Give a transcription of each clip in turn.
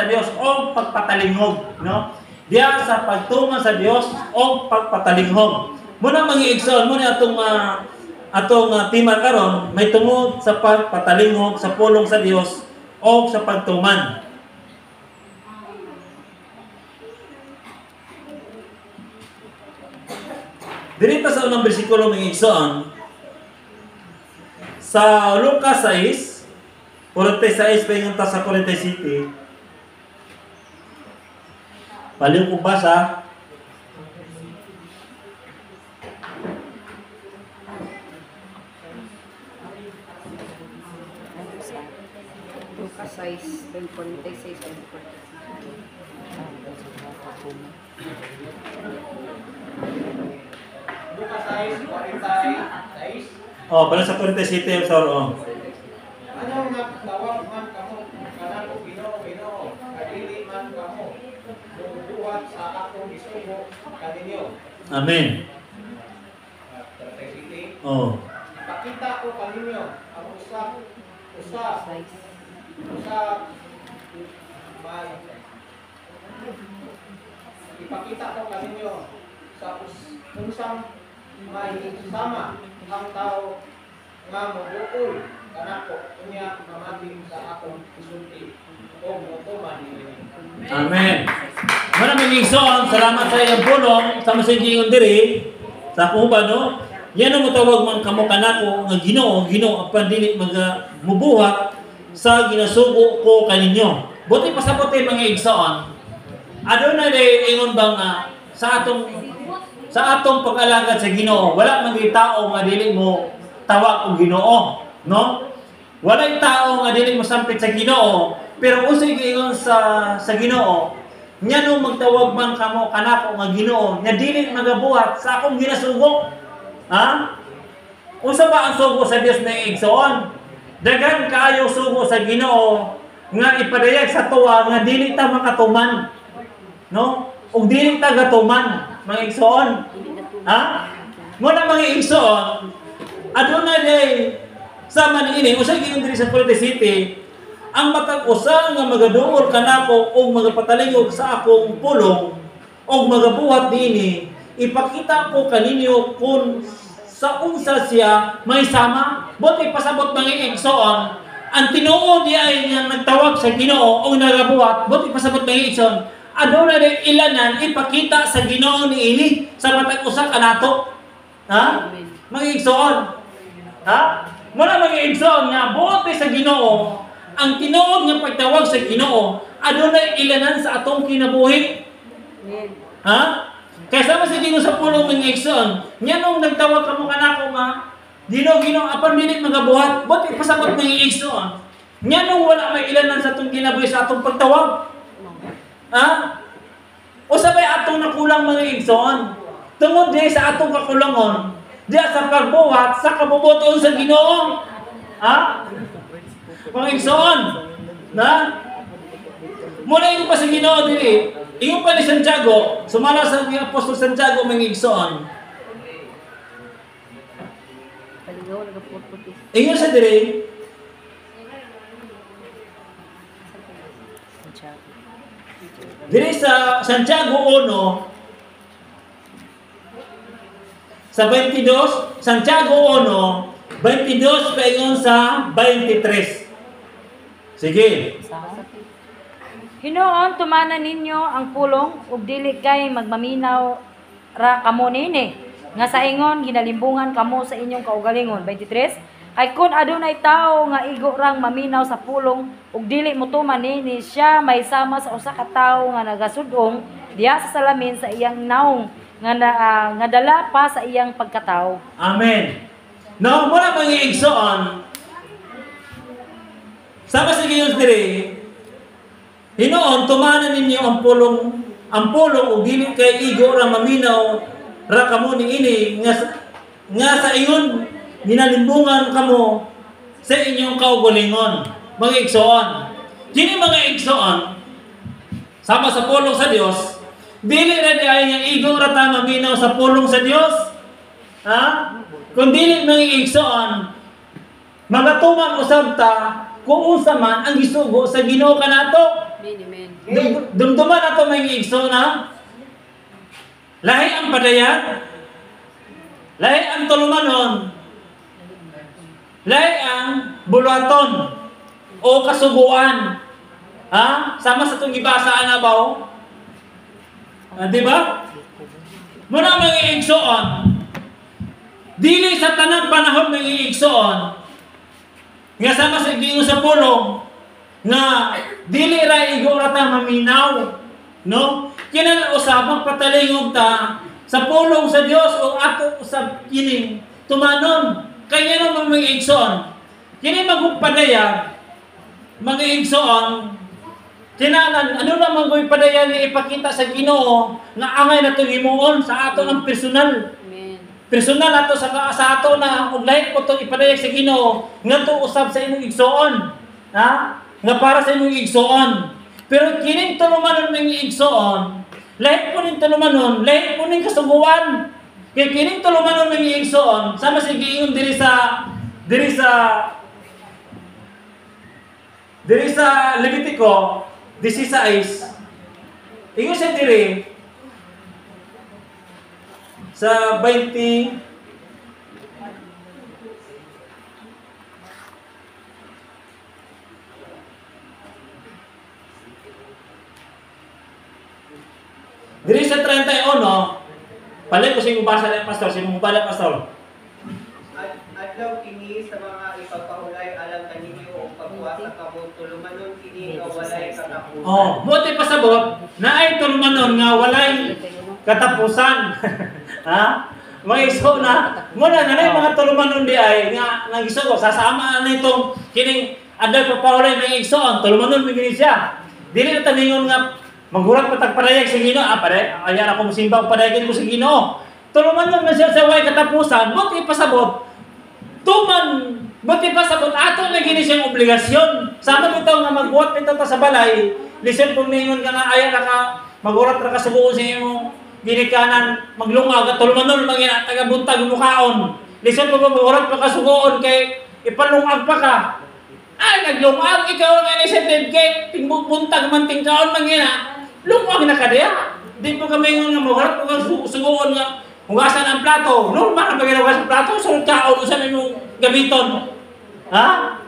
sa Dios o pagpatalingog, no? Diya sa pagtuman sa Dios o pagpatalingog. Muna mangiigsoon mo ni atong tema karon may tungod sa pagpatalingog sa pulong sa Dios o sa pagtuman. Dito sa unang bersikulo mangiigsoon sa Lucas 6 46 paingon ta sa 47. Paling ko basa. Lucas 6, 46, 44. Lucas 6, 46. Oh, pala sa 47 yung soro. Ano nga tawag man kamo kanako Ginoo, kadili man kamo buhat sa akong gisugo kaninyo. Amen. 37. Oh. Ipakita ko kaninyo ang usap may ipakita ko kaninyo sa unsang may sama ang tao nga mobuol kanako unya mamating sa akong isulti o motuman niini. Amen. Maraming igsoon, salamat sa iyong pulong sa masingingon diri sa kuba, no? Yan ang matawag man kamo kanako nga Ginoo apan dili mubuhat sa ginasugo ko kaninyo. Buti pasabote mga igsoon. Aduna day ingon bang sa atong pag-alagad sa Ginoo, wala man tao nga dili mo tawag og Ginoo, no? Walay tao nga dili mo sampit sa Ginoo, pero usay giingon sa Ginoo, nya no magtawag man kamo kanako nga Ginoo, nya dili magabuhat sa akong ginasugo. Ha? Unsa ba ang sugo sa Dios na igsoon? Daghan kaayo sugo sa Ginoo nga ipadayag sa tuwa nga dili ta makatuman. No? Ug dili ta gatuman, mga igsoon. Ha? Muna mga igsoon, aduna day sa maniini usa giingon diri sa Quezon City, ang matag usa nga magaduol kanako og magapatalingog sa akong pulong og magabuhat dinhi, ipakita ko kaninyo kung sa unsa siya may sama. Buti pasabot mga igsoon, ang tinuod di ay nga nagtawag sa Ginoo o nagabuhat, buti pasabot mga igsoon, aduna day ilanan ipakita sa Ginoo niini sa matag usa kanato. Ha? Mga igsoon. Ha? Muna mga igsoon nga buti sa Ginoo, ang tinuod nga pagtawag sa Ginoo, aduna ilanan sa atong kinabuhi. Ha? Kaya sama sa Ginoo sa pulong ng igsoon, nya nung nagtawag kamo kanako nga Ginoo apan dili magabuhat, buti pasabot ng igsoon. Nya nung wala may ilanan sa atong kinabuhi sa atong pagtawag. Ha? O sabay atong nakulang mga igsoon. Tungod di sa atong kakulangon, diya sa pagbuhat sa kabubuton sa Ginoo. Ha? Mga igsoon. Na? Muna yung pa sa Ginoo dili. Ingon pa ni Santiago, sumala sa Apostol Santiago mga igsoon. Ingon sa diri. Diri sa Santiago 1 sa 22, Santiago 1, 22 paingon sa 23. Sige. Hinoon tumanan ninyo ang pulong ug dili kay magmaminaw ra kamo nini nga sa ingon ginalimbungan kamo sa inyong kaugalingon. 23. Kay kun adunay tawo nga igo rang maminaw sa pulong ug dili motuman nini, siya may sama sa usa ka tawo nga nagasudong diha sa salamin sa iyang naong nga dala pa sa iyang pagkatao. Amen. Now, muna mga igsoon, sama sa Ginoo diri, hinoon tumanan ninyo ang pulong ug dili kay igo ra maminaw ra kamo niini nga sa ingon ginalimbungan kamo sa inyong kaugalingon. Mga igsoon, kini mga igsoon, sama sa pulong sa Dios, dili ra di ay nga igo ra ta maminaw sa pulong sa Dios. Ha? Kung dili mga igsoon, magatuman usab ta kung unsa man ang gisugo sa Ginoo kanato. Amen. Dumduman na ito may igso na lahi ang padayan, lahi ang tulumanon, lahi ang bulaton o kasuguan. Ha? Sama sa itong ibasaan na ba? Di ba? Muna mga igsoon, dili sa tanang panahon mga igsoon, nga sama sa gingo sa pulong, na dili ra igo ra ta maminaw, no? Kinang usabang patalingog ta sa pulong sa Dios o ato usab kining tumanon. Kaya no mga igsoon, kini magpadaya mga igsoon, kinanan ano naman ko'y padaya ni ipakita sa Ginoo nga angay na itong himuon sa ato ng personal. Personal ato sa ato na ug lahi ko itong ipadayag sa Ginoo nga to usab sa imong igsoon. Ha? Nga para sa imong igsoon. Pero kining tulumanon ng igsoon, lahi po ning tulumanon, lahi po ning kasuguan. Kaya kining tulumanon ng igsoon, sama sa giingon diri sa Levitico 16. Ingon siya diri sa 20 diri sa 31, pala ko sing basa ng pastor, sing mubala pastor. Adlaw kini sa mga ipagpahulay alang kaninyo o pagbuwasa kamo tulumanon kini nga walay katapusan. Oh, buti pasabot na ay tulumanon nga walay katapusan. Ha? Mga iso na muna na mga tulumanon di ay nga nagiso ko sasama na itong kining adlaw pagpahulay ng igsoon, tulumanon mi siya. Dili na taningon nga maghulat patagpadayag sa Ginoo. Ayan ako musimba padayagan ko sa Ginoo. Tulumanon man siya sa way katapusan. Buti pasabot. Buti pasabot ato na gini siyang obligasyon. Sama ito nga magbuhat nito ta sa balay. Listen kung ningon ka nga ayan ka maghulat ra ka sa buo sa imong ginikanan maglungag at tulumanon mga tagabuntag mukhaon. Listen kung maghulat pa ka sugoon kay ipalungag pa ka. Ay naglungag ikaw nga initiative kay tingbuntag man tingkaon mangina. Lungwag na ka diya. Di po kami nga magharap po kang suguon nga hugasan ang plato. Normal na pag-hugasan ang plato, sunod kaon sa mong gamiton. Ha?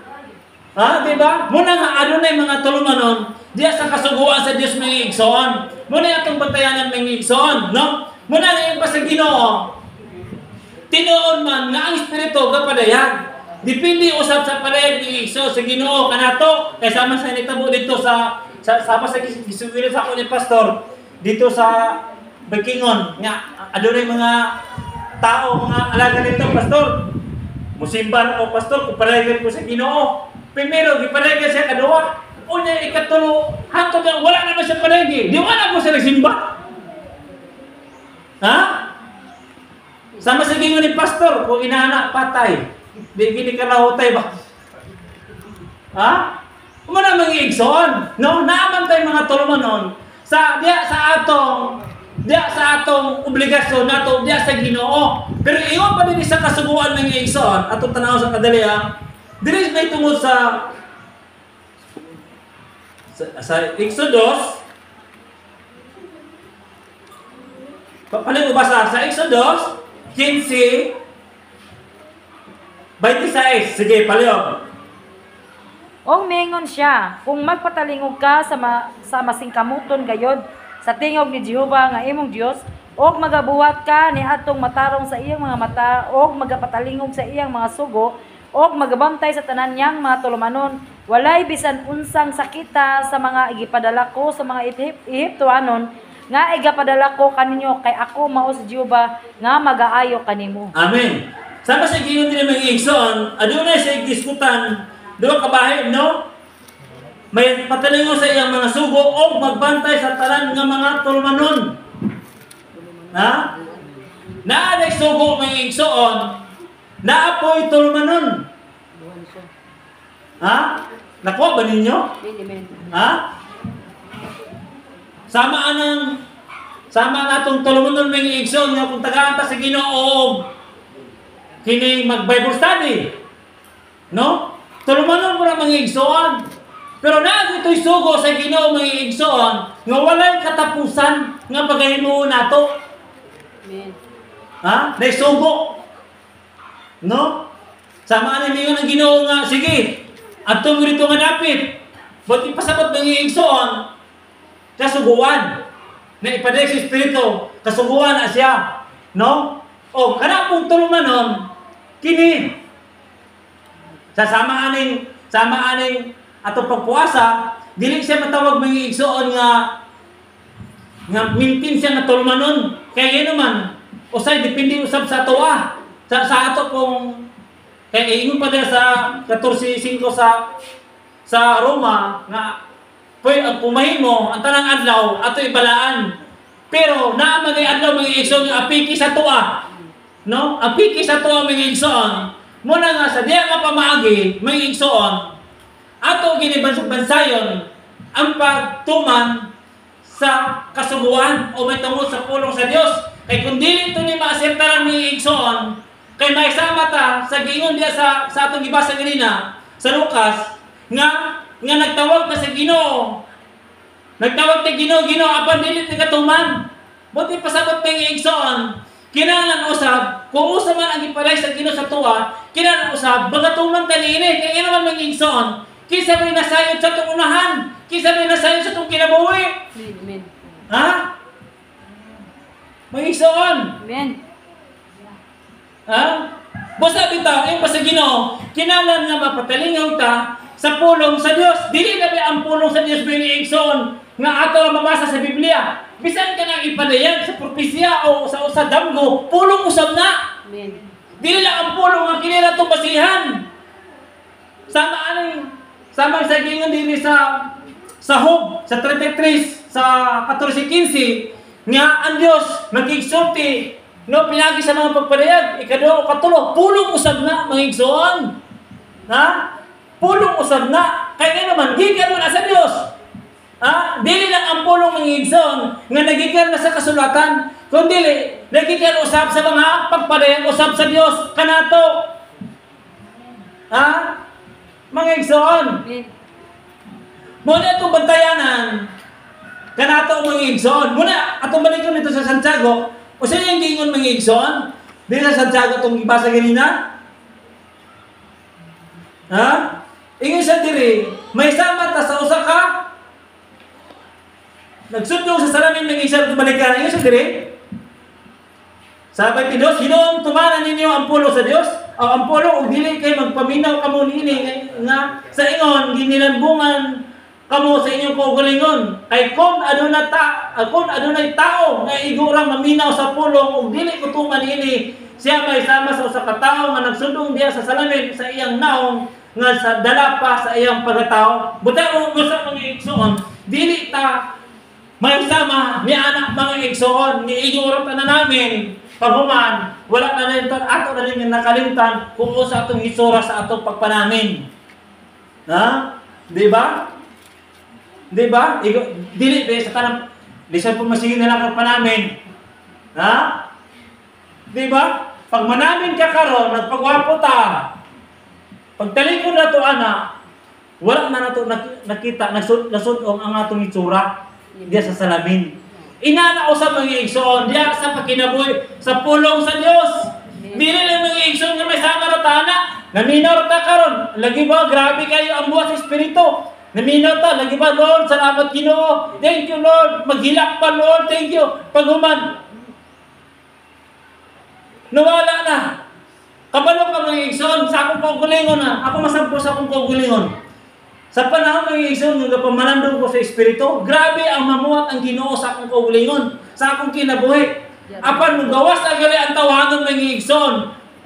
Ha? Diba? Muna nga, ano na yung mga tulumanon, diya sa kasuguan sa Diyos mga igsoon. Muna yung itong bantayan ng mga igsoon. No? Muna nga yung pa sa Ginoo. Tinoon man nga ang Espiritu kapadayag. Dipindi usab sa padayag ng igsoon sa Ginoo kanato. Kaya sama sa nitabo dito sa sama sa gisuwilo sa ako ni pastor dito sa Bakingon nga ano na yung mga tao mga alaga nito pastor musimba ako pastor kupalagan ko sa Ginoo primero gipalagan siya kaduwa unya ikatulo hangtod wala naman siya palagi di wala ko siya nagsimba ha sama sa Ginoo ni pastor kung inaanak patay di gini ka lahutay ba ha. Kumana mga igsoon, no? Naaman tayo mga tulumanon sa atong obligasyon nato diya sa Ginoo. Pero iyon pa din sa kasuguan ng igsoon atong tanaw sa kadalian. Dili may tungod sa Exodus. Paano basa sa Exodus 15 26. Sige, palihog. Ong mingon siya, kung magpatalingog ka sa masingkamuton gayod sa tingog ni Jehova nga imong Dios, og magabuhat ka ni atong matarong sa iyang mga mata, og magapatalingog sa iyang mga sugo, og magabantay sa tanan niyang mga tulumanon, walay bisan unsang sakita sa mga igipadala ko sa mga Ehiptoanon, nga igapadala ko kaninyo kay ako mao si Jehova nga magaayo kanimo. Amen. Sama sa giyon din mga igsoon, adunay sa giskutan duha ka bahin, no? May patalingon sa iyang mga sugo o magbantay sa tanan nga mga tulumanon. Ha? Naaday sugo mga igsoon, naapoy tulumanon. Ha? Nakuha ba ninyo? Ha? Sama natong tulumanon mga igsoon nga kung tagaan ta sa Ginoo kini mag-Bible study. No? Tulumanon mo na mga igsoon. Pero na ito'y sugo sa Ginoo mga igsoon nga walay katapusan nga pagahimo nato. Amen. Ha? Dahil sugo. No? Sama ni mingon ang Ginoo nga sige. Adto mo rito nga dapit. But ipasabot mga igsoon kasuguan na ipadayag sa Espiritu, kasuguan na siya. No? O, kana pong tulumanon, kini. Sama aning ato pagpuasa, dili siya matawag mga igsoon nga mintin siya nga tulumanon. Kaya yun naman, usay, depende usab sa ato sa ato pong, kaya ingon pa din sa 14:5 sa Roma, nga pwede ang pumahimo, ang tanang adlaw, ato ibalaan. Pero naamagay adlaw mga igsoon nga apiki sa tuwa. No? Apiki sa tuwa mga igsoon. Muna nga sa diya nga pamaagi mga igsoon, ato ginibansayon ang pagtuman sa kasuguan o may tungod sa pulong sa Dios. Kay kung dili ito ni maasirtaran mga igsoon, kay may sama ta sa giingon diya sa atong gibasa ganina sa Lucas nga nagtawag ka sa Ginoo. Nagtawag ta Ginoo, apan dili ti katuman. Buti pasabot mga igsoon, kinahanglan usab kung usa man ang gipaday sa Ginoo sa tuwa, kinahanglan usab bagatuman ta niini. Kay naman mga igsoon, kinsa may nasayod sa itong unahan, kinsa may nasayod sa itong kinabuhi. Amen. Ha? Mga igsoon. Amen. Ha? Basta bitaw, yung pa sa Ginoo, kinahanglan nga mapatalingaw ta sa pulong sa Dios. Dili na ba ang pulong sa Dios mga igsoon nga ato ang mabasa sa Biblia. Bisan ka nang ipadayag sa propesya o sa damgo, pulong usab na. Amen. Dili lang ang pulong nga kinila itong basihan. Sama sa gingon din sa Job, sa 33, sa 14:15, nga ang Dios magigsulti no pinagi sa mga pagpadayag, ikaduha o katulo, pulong usab na mga igsoon. Ha? Pulong usab na. Kaya naman, gikan mo na sa Dios. Ha? Dili lang ang pulong mga igsoon nga nagikan na sa kasulatan, kundi nagikan usab sa mga pagpadayag usab sa Dios kanato. Ha? Mga igsoon. Amen. Muna itong bantayanan kanato mga igsoon. Muna atong balikon nito sa Santiago. O sa yung gingon mga igsoon, di sa Santiago itong ibasa ganina? Ha? Ingon sa diri, may sama ta sa usa ka nagsundong sa salamin ng isa at balikan. Ingon sa diri, sabi ti Dios, hinuon tumanan ninyo ang pulo sa Dios, o ang pulo, o dili kayo magpaminaw kamo niini nga sa ingon, ginilambungan kamo sa inyong kaugalingon. Kay kung adunay tao nga igurang maminaw sa pulong ug dili kutuman ini, siya may sama sa usa ka tawo nga nagsundong diya sa salamin sa iyang naong nga sa dala pa sa iyang pagkatao. Buta mo gusto mga igsoon, dili ta may sama ni anak mga igsoon, ni igurang na namin paghuman, wala na rin ato na rin nakalimtan kung sa atong hisura sa atong pagpanamin. Ha? Di ba? Di ba? Dili sa kanang lisan po masigin na lang pa namin. Ha? Di ba? Pag manamin ka karon, nagpagwapo ta. Pagtalikod na to ana, wala na nato nakita nasudong ang atong itsura diya sa salamin. Inana usab mga igsoon diya sa pagkinabuhi sa pulong sa Dios. Dili lang mga igsoon nga may sama ra ta ana. Naminaw ta karon, lagi ba grabe kayo ang buhat sa espiritu. Naminaw ta, lagi ba Lord, salamat Ginoo. Thank you Lord. Maghilak pa Lord, thank you. Paghuman, nawala na. Kabalo ka mga igsoon, sa akong kaugalingon na. Ako masampo sa akong kaugalingon. Sa panahon mga igsoon, nga pamanandong ko sa espiritu, grabe ang mamuhat ang Ginoo sa akong kaugalingon, sa akong kinabuhi. Apan mo gawas na gali ang tawanan mga igsoon,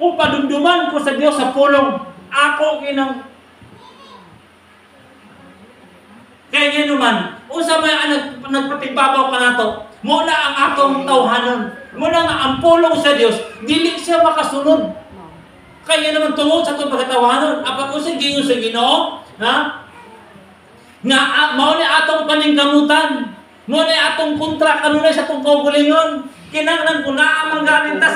kung padumduman ko sa Dios sa pulong, ako ginang kaya nga naman, unsa may nagpatigbabaw ka nato, muna ang atong tawhanon, muna nga ang pulong sa Dios, dili siya makasunod. Kaya naman tungod sa itong pagkatawanon, apat usig gingon sa Ginoo, ha? Nga, mao ni atong paningkamutan, mao ni atong kontra kanunay sa itong kaugalingon, kinahanglan ko na ang manggaling ta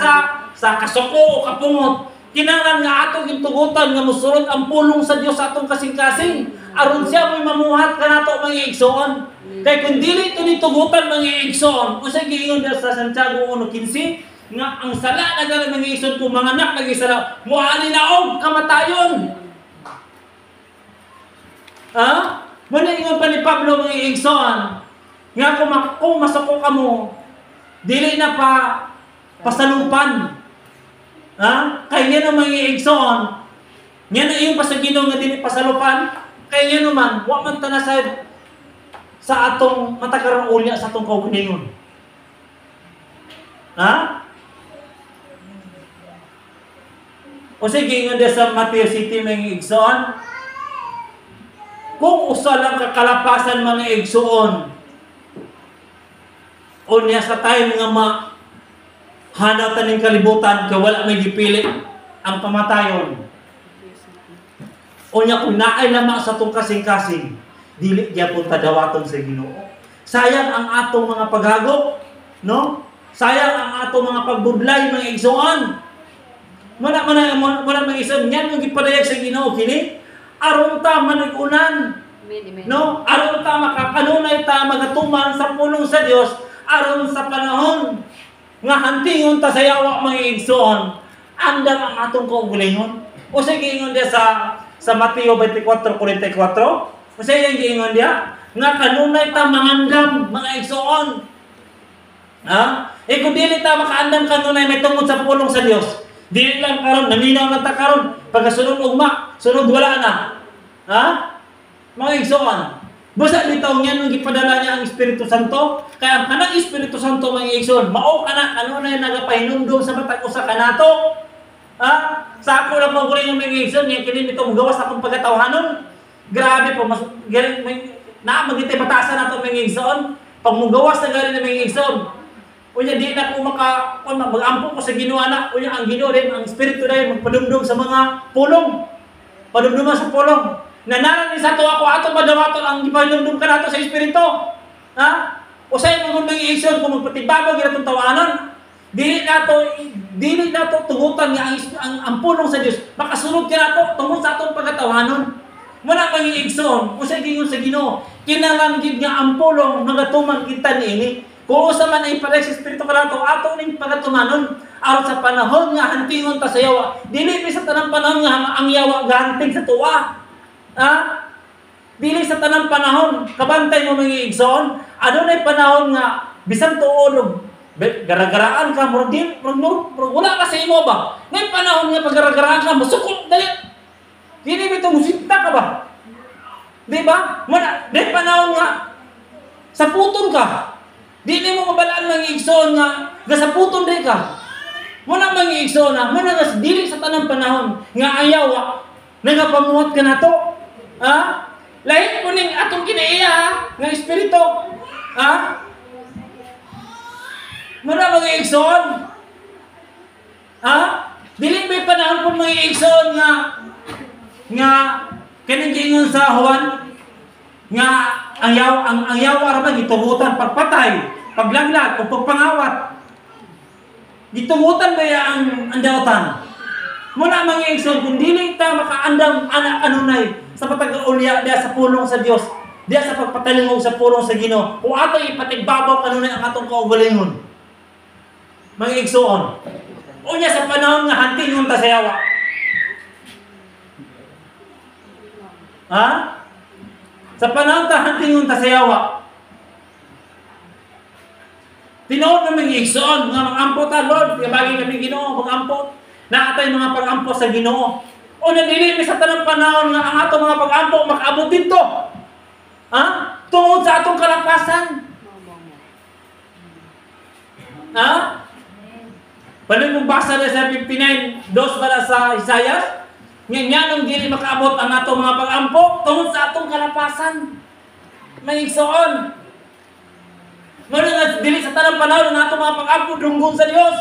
sa kasuko o kapungot, Kinahanglan nga atong gintugutan nga mosulod ang pulong sa Dios sa atong kasing-kasing aron siya mo'y mamuhat kanato mga igsoon. Kay kun dili ito nitugutan mga igsoon, usa giingon sa Santiago 1:15 nga ang sala na gani mga igsoon kung mga anak nagisala moali na og kamatayon. Ha? Muna ingon pa ni Pablo mga igsoon nga kung masako kamo dili na pa pasalupan. Ha? Kaya niya naman yung igsoon, niya na yung pasagino nga dili pasalupan, kaya niya naman, wa man tanasad sa atong matakarang ulya sa atong kaugalingon. Ha? O sige, nga sa Mateo City mga igsoon, kung usa lang kakalapasan mga igsoon, o niya sa tayo mga hanaw taning kalibutan kay wala may gipili ang kamatayon. O nya kung naay lamang sa tong kasing-kasing, dili gyapon padawaton sa Ginoo. Sayang ang atong mga paghagok, no? Sayang ang atong mga pagbudlay mga igsoon. Muna mga igsoon, yan yung gipadayag sa Ginoo kini aron ta manag-unan. No? Aron ta makakanunay ta magatuman sa pulong sa Dios aron sa panahon nga hantingon ta sa yawa mga igsoon, andam ang atong kaugalingon. O sa giingon dia sa Mateo 24:44, o sa iyang giingon dia nga kanunay ta mangandam mga igsoon. Ha? E kung dili ta makaandam kanunay may tungod sa pulong sa Dios, dili lang karon naminaw na ta karon pagkasunod ugma, sunod wala na. Ha? Mga igsoon, basta bitaw niya nung gipadala niya ang Espiritu Santo, kaya ang kanang Espiritu Santo mga igsoon, mao kana ano na nagapahinumdum sa matag usa kanato. Ha? Sa ako lang mo yung mga igsoon, yung kini nito gawas akong pagkatawhanon. Grabe po, mas na magitay batasan nato mga igsoon, pag mugawas na gani ng mga igsoon. Unya di na ko mag-ampo ko sa Ginoo na, unya ang Ginoo din, ang Espiritu din magpadumdum sa mga pulong. Padumduman sa pulong. Nanaran ni sa to ako ato madawaton ang gipahinumdum kanato sa Espiritu. Ha? Usay mo mga igsoon kung magpatibabag gyud tawanan, dili nato tugutan nga ang pulong sa Dios. Makasunod kanato tungod sa atong pagkatawanon. Muna mga igsoon, usay gingon sa Ginoo, kinahanglan gid nga ang pulong magatuman kita niini. Kung usa man ay pareha sa Espiritu kanato ato ning pagatumanon aron sa panahon nga hantingon ta sa yawa. Dili sa tanang panahon nga ang yawa gahanting sa tuwa. Ha? Dili sa tanang panahon, kabantay mo mga igsoon, adunay panahon nga bisan tuod gara-garaan ka murag wala ka sa imo ba? May panahon nga pagara-garaan ka musukot dali. Dili bitaw musinta ka ba? Di ba? May panahon nga sa puton ka. Dili mo mabalaan mga igsoon nga gasaputon di ka. Muna mga igsoon na, muna dili sa tanang panahon nga ayaw nagapamuhat ka nato. Ha? Lahi po ning atong kinaiya nga Espiritu. Ha? Muna mga igsoon. Ha? Dili may panahon po mga igsoon nga kaning giingon sa Juan nga ang yawa ra gitugutan pagpatay, paglaglag o pagpangawat. Gitugutan ba ang andawtan? Muna mga igsoon, kung dili ta makaandam kanunay sa patag-ulya diya sa pulong sa Dios, diya sa pagpatalingog sa pulong sa Ginoo, kung ato ipatigbabaw kanunay ang atong kaugalingon. Mga igsoon, unya sa panahon nga hantingon ta sa yawa. Ha? Sa panahon ta hantingon ta sa yawa. Tinuod na mga igsoon nga mag-ampo ta, Lord, ibagi kami Ginoo mag-ampo. Naatay mga pag-ampo sa Ginoo. O nadili mi sa tanang panahon nga ang atong mga pag-ampo makaabot dito. Ha? Tungod sa atong kalapasan. Ha? Pwede mong basa na sa 59:2 para sa Isaiah. Nganong dili makaabot ang atong mga pag-ampo tungod sa atong kalapasan. May igsoon. Nga dili sa tanang panahon ang atong mga pag-ampo dunggon sa Dios.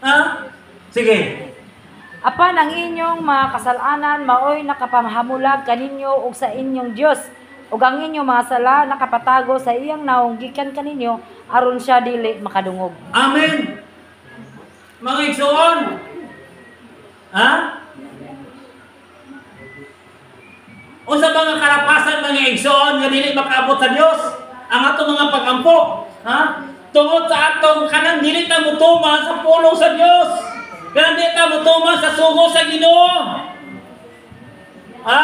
Ha? Sige. Apan ang inyong mga kasalanan maoy nakapamahamulag kaninyo ug sa inyong Dios. Ug ang inyong mga sala nakapatago sa iyang naong gikan kaninyo aron siya dili makadungog. Amen. Mga igsoon. Ha? O sa mga karapasan mga igsoon nga dili makaabot sa Dios ang atong mga pagampo, ha? Tungod sa atong kanang dili ta mutuman sa pulong sa Dios. Kanang dili ta mutuman sa sugo sa Ginoo. Ha?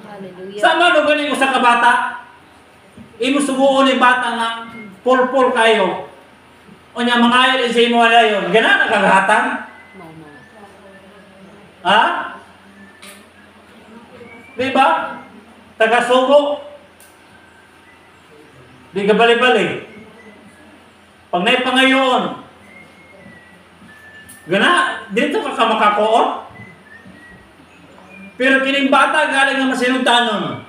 Hallelujah. Sama no galing usa ka bata. Imo suguon ni bata nga pulpul kayo. O nya mangayo sa imo dayon. Gana nakagahatan? Ha? Diba? Taga-sugo. Di ka bali-bali. Pag naipangayoon, gana, dito ka makakoon. Pero kining bata galing nga masinuntanon.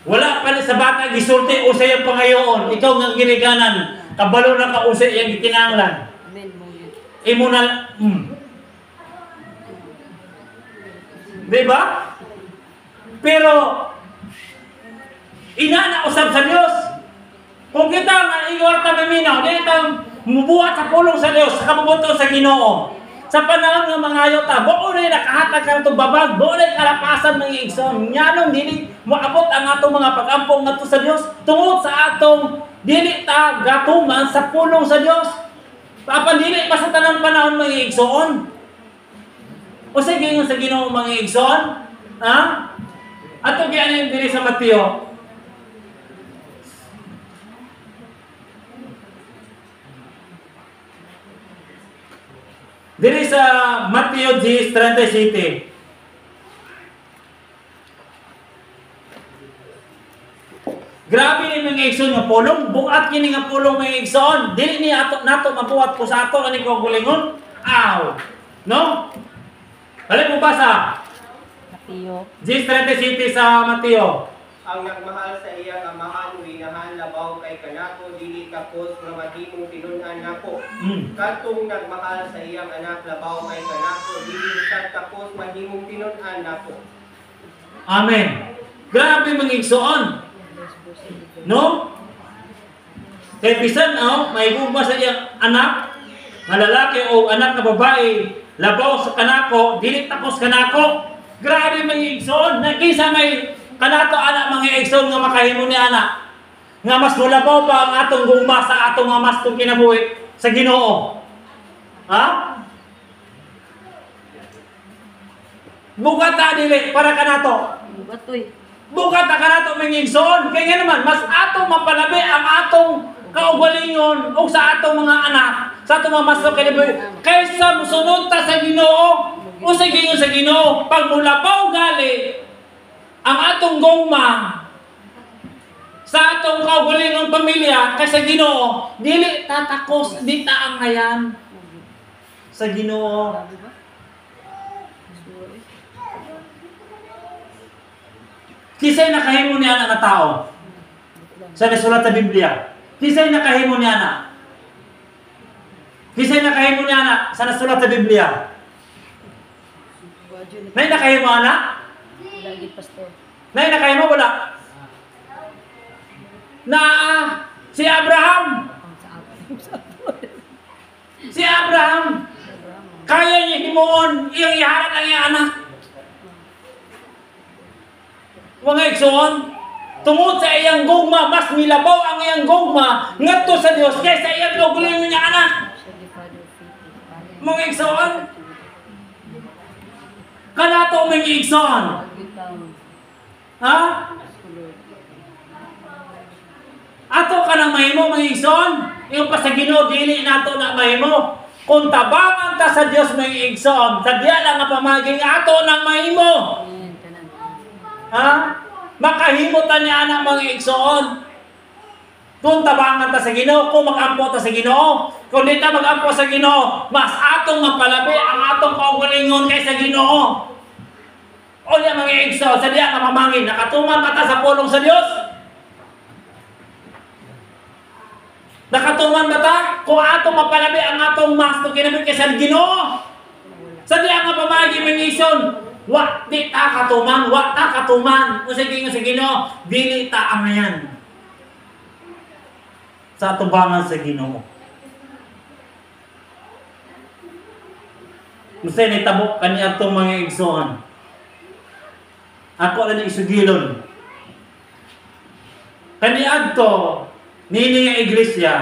Wala pa sa bata gisulti o sa iyang pangayoon. Ikaw nga giniganan. Kabalo na ka o sa iyang gitinanglan. Imo na, diba? Pero, inana usab sa Dios. Kung kita nga iyor ta maminaw, di ta mubuhat sa pulong sa Dios, sa kabubuto sa Ginoo. Sa panahon nga mangayo ta, buo na nakahatag ka itong babag, buo na kalapasan ng igsoon. Nyanong dili moabot ang atong mga pag-ampong ngadto sa Dios tungod sa atong dili ta gatuman sa pulong sa Dios. Papan dili pa sa tanang panahon mga igsoon. O sige nga sa Ginoo mga igsoon, ha? Ato gianin diri sa Mateo. Diri sa Mateo 10:37. Grabe ni mga igsoon nga pulong, buat kini nga pulong mga igsoon. Dili ni ato nato mabuhat ko sa ato ani ko gulingon. Aw. No? Dali mo basa. Mateo 10:37 sa Mateo. Ang nagmahal sa iyang amahan winahan labaw kay kanako dili tapos nga mahimong tinun-an nako. Kadtong nagmahal sa iyang anak labaw kay kanako dili sad tapos mahimong tinun-an nako. Amen. Grabe mga igsoon. No? Kaya bisan may gugma sa iyang anak nga lalaki o anak na babae labaw sa kanako dili tapos kanako. Grabe mga igsoon. Nagkisa may kanato anak mga igsoon nga makahimo ni anak nga mas mulabaw pa ang atong gugma sa atong mga mastong kinabuhi sa Ginoo. Ha? Bugat ta dili para kanato. Bugatoy. Bugat ta kanato mga igsoon. Kaya nga naman mas atong mapalabi ang atong kaugalingon o sa atong mga anak, sa atong mga mastong kinabuhi kaysa musunod ta sa Ginoo o sa Ginoo. Pag mulabaw gali ang atong gugma sa atong kaugalingong pamilya kaysa Ginoo, dili tatakos, di taangayan sa Ginoo. Kisay nakahimo niya na tao sa nasulat sa Biblia. Kisay nakahimo niya na. Kisay nakahimo niya na sa nasulat sa Biblia. May nakahimo na? Lagi pastor. Nay nakahimo wala. Na si Abraham. Si Abraham. Kaya niya himuon iyang iharap ang iyang anak. Mga igsoon, tungod sa iyang gugma, mas milabaw ang iyang gugma ngadto sa Dios kaysa iyang kaugalingon niya anak. Mga igsoon, kanato mga igsoon. Ha? Ato ka na mahimo mga igsoon, yung pa sa Ginoo dili nato na mahimo. Kung tabangan ta sa Dios mga igsoon, sa diya lang nga pamaging ato nang mahimo. Ha? Makahimo ta ni anak mga igsoon. Kung tabangan ta sa Ginoo, kung mag-ampo ta sa Ginoo, kung di ta mag-ampo sa Ginoo, mas atong mapalabi ang atong kaugalingon kaysa Ginoo. O niya mga igsoon, sa diya nga pamangin, nakatuman ka ta sa pulong sa Dios? Nakatuman ba ta? Kung atong mapalabi ang atong mastong kinabit kaysa Ginoo? Sa diya nga pamangin mga igsoon, wa di ta katuman, wa ta katuman. O sige nga sa Ginoo, dili ta angayan sa tubangan sa Ginoo. Musay na itabok kaniya itong mga igsoon. Ako lang isugilon. Kaniya ito, nini nga iglesia,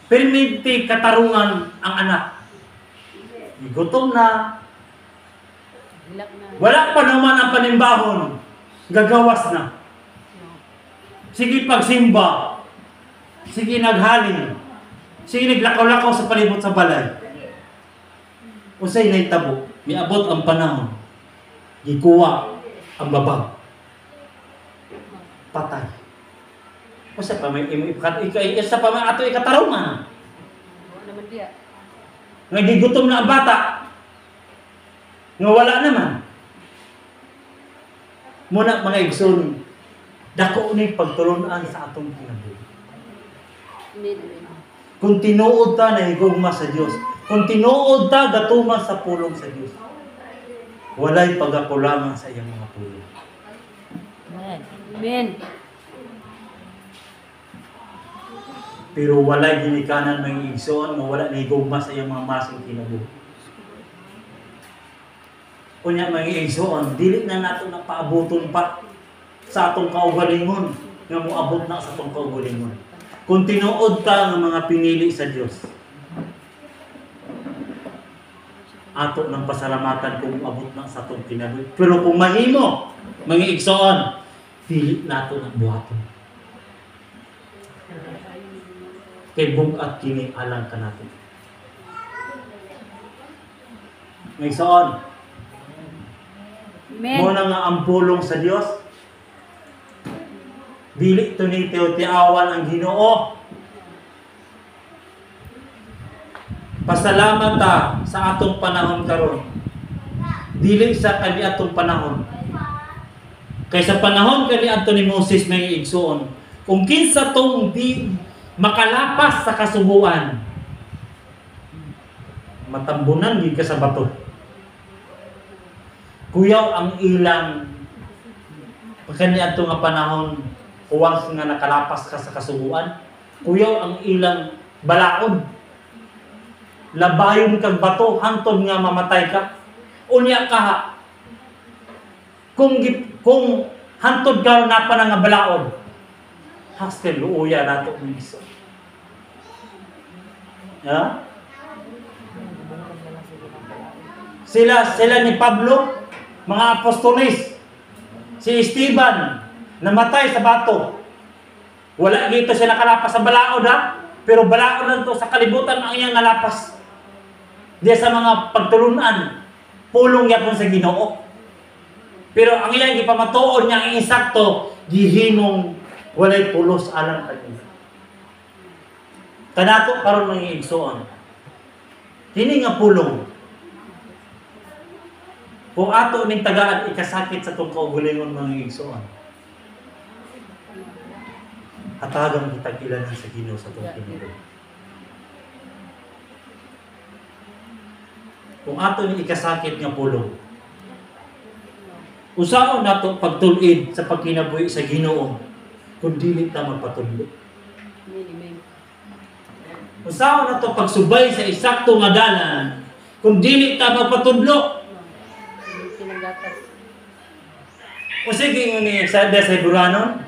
perminti katarungan ang anak. Gutom na. Wala pa naman ang panimbahon. Gagawas na. Sige pagsimba. Sige naghalin. Sige naglakaw-lakaw sa palibot sa balay. Usay na itabo. Miabot ang panahon. Gikuha ang babag. Patay. Usa pa may isa pa may ato ikatarungan. Nga gigutom na ang bata. Nga wala naman. Muna mga igsoon, dako ni pagtulunan sa atong kinabuhi. Kung tinuod ta na higugma sa Dios, kung tinuod ta gatuman sa pulong sa Dios, walay pagakulangan sa iyang mga pulong. Amen. Pero walay ginikanan ng igsoon, wala na higugma sa iyang mga masing kinabuhi. Kunya mga igsoon, dili na nato na paabuton pa sa atong kaugalingon nga moabot na sa atong kaugalingon. Kung tinuod ka ng mga pinili sa Dios, ato ng pasalamatan kung abot na sa atong kinabuhi. Pero kung mahimo, mga igsoon, dili nato ng buhaton. Kay bugat kini alang ka natin. Mga igsoon, muna nga ang pulong sa Dios. Dili to ni tiawan ang Ginoo. Pasalamat ta sa atong panahon karon. Dili sa kani atong panahon. Kay sa panahon kani adto ni Moses may igsoon, kung kinsa tong di makalapas sa kasubuan, matambunan gid ka sa bato. Kuyaw ang ilang kani adto nga panahon uwang nga nakalapas ka sa kasubuan, kuyaw ang ilang balaod. Labayon kag bato hangtod nga mamatay ka. Unya ka. Kung hangtod ka na pa nga balaod, hostel luuya nato ng iso. Ya? Sila ni Pablo, mga apostolis, si Esteban, namatay sa bato. Wala dito siya nakalapas sa balaod ha, pero balaod lang to sa kalibutan ang iyang nalapas. Diya sa mga pagtulunan, pulong yapon sa Ginoo. Pero ang iyang gipamatuon niya ang insakto, gihimong walay pulos alang kanila. Kanato karon mga igsoon. Kini nga pulong, kung ato ning tagaan ikasakit sa tong kaugalingon mga igsoon, hatagang kita kilalan sa Ginoo sa tong kinabuhi. Kung ato ni ikasakit nga pulong, usaon nato pagtulid sa pagkinabuhi sa Ginoo kung dili ta magpatudlo. Usaon nato pagsubay sa eksakto nga dalan kung dili ta magpatudlo. O sige ni sa Heburanon,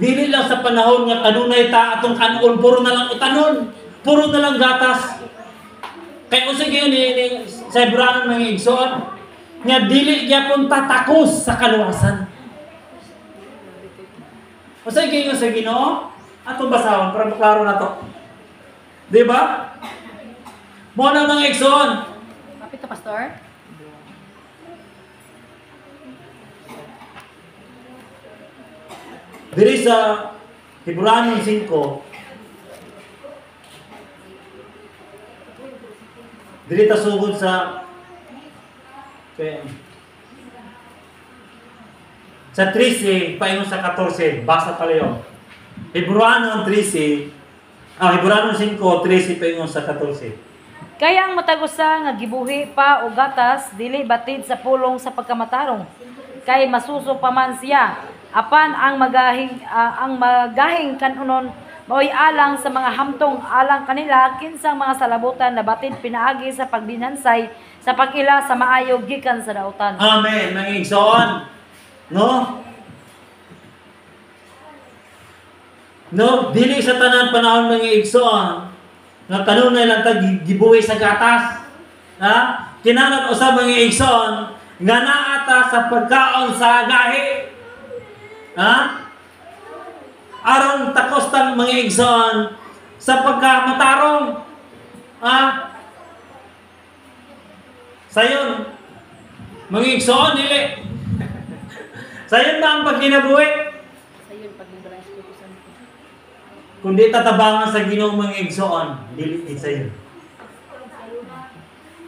dili lang sa panahon nga kanunay ta atong kanon, puro na lang utanon, puro na lang gatas. Kaya o sige ni sa Heburanon mga igsoon, nga dili gyapon tatakos sa kaluwasan. O sige nga sa Ginoo, atong basahon para maklaro na to. Di ba? Mo na mga igsoon. Kapit ka, Pastor? Diri sa Heburanon 5, diri ta sugod sa 13 paingon sa 14, basa palayo. Heburanon 13, Heburanon 5, 13 paingon sa 14. Kaya ang matag usa nga gibuhi pa og gatas dili batid sa pulong sa pagkamatarong, kay masuso pa man siya. Apan ang magahing kanunon maoy alang sa mga hamtong alang kanila kinsang mga salabutan na batid pinaagi sa pagbinansay sa pag-ila sa maayo gikan sa dautan. Amen, mga igsoon. No? No, dili sa tanan panahon mga igsoon nga kanunay lang ta gibuhi sa gatas. Ha? Kinahanglan usab mga igsoon nga naa ta sa pagkaon sa gahi. Ha? Aron takostan mga igsoon sa pagkamatarong. Ha? Sayon, mga igsoon dili. Sayon ba ang pagkinabuhi? Kundi tatabangan sa Ginoong mga igsoon, dili sayon.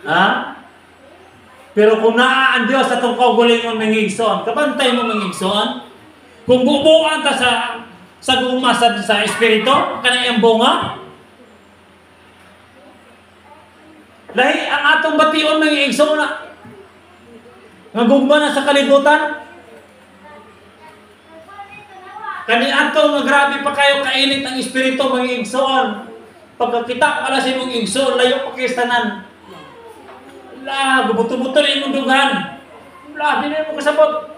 Ha? Pero kung naa ang Dios sa tong kaugalingon mga igsoon, kabantay mo mga igsoon, kung bubuan ta sa guma sa espiritu, kanang bunga, lahi ang atong bation mga igsoon na nga gugma na sa kalibutan. Kani ato nga grabe pa kayo kainit ang espiritu mga igsoon. Pagkakita pala sa imong igsoon, layo pa kayo tanan. La, gubuto-buto na imong dughan. La, di na mo kasabot.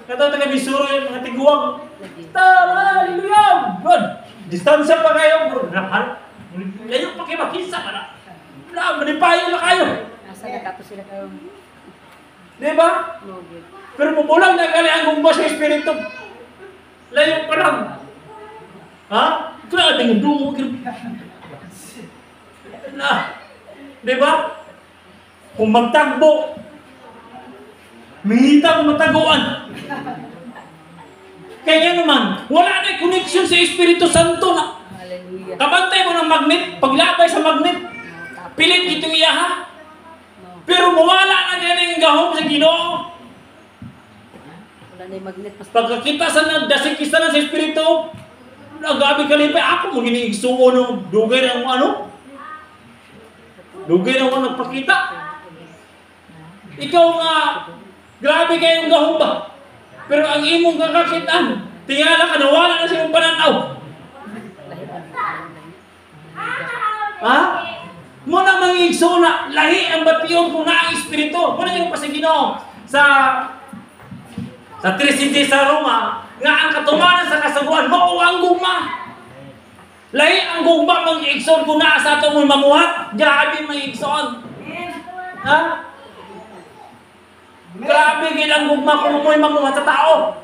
Kato taga bisuro yung mga tiguwag. Tama, hallelujah! God! Distansya pa kayo, bro. Layo pa kayo makisa ka na. La, manipayo na kayo. Nasa nakato sila kayo. Diba? Pero mabulang na gali ang gumba sa espiritu. Layo pa lang. Ha? Grabe nga dungo. Na. Diba? Kung magtagbo, mingita kung mataguan. Kaya naman, wala na connection sa Espiritu Santo na. Hallelujah. Kabantay mo ng magnet, paglabay sa magnet, pilit itong iyaha. Pero mawala na ganyan yung gahom sa Ginoo. Wala na yung magnet. Pagkakita sa nagdasikista na sa Espiritu, nagabi kalipay, ako mo giniigsuo ng dugay ng ano? Dugay ng nagpakita. Ikaw nga, grabe kayong gahom ba? Pero ang imong kakakitaan, tingala ka, nawala na siyang pananaw. Ha? Muna mga igso na, lahi ang batiyon kung na ang Espiritu. Muna yung pasigino sa 3:7 sa Roma, nga ang katumanan sa kasaguan, mao ang gugma. Lahi ang gugma mga igsoon kung naa sa ato mo'y mamuhat. Grabe mga igsoon. Ha? Grabe gilang gugma kung mo'y mamuhat sa tao.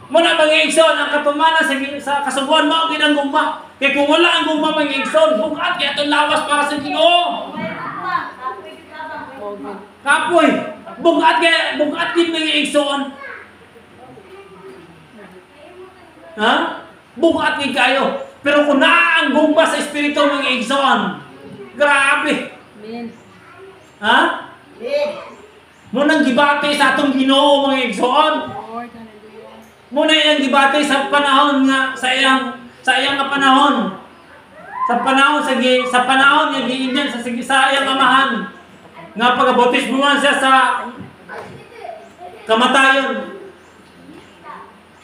Muna mga igsoon, ang katumanan sa kasaguan, mao gilang gugma. Kaya kung wala ang gugma mga igsoon, bukat kaya itong lawas para sa Ginoo. Kapoy, bukat din mga igsoon. Ha? Bukat din kayo. Pero kung naa ang gugma sa Espiritu mga igsoon, grabe. Amen. Ha? Munang gibate sa atong Ginoo mga igsoon. Muna yung gibate sa panahon nga sa iyang nga panahon. Sa panahon nga giinyan sa iyang amahan. Nga pagabautismuhan siya sa kamatayon.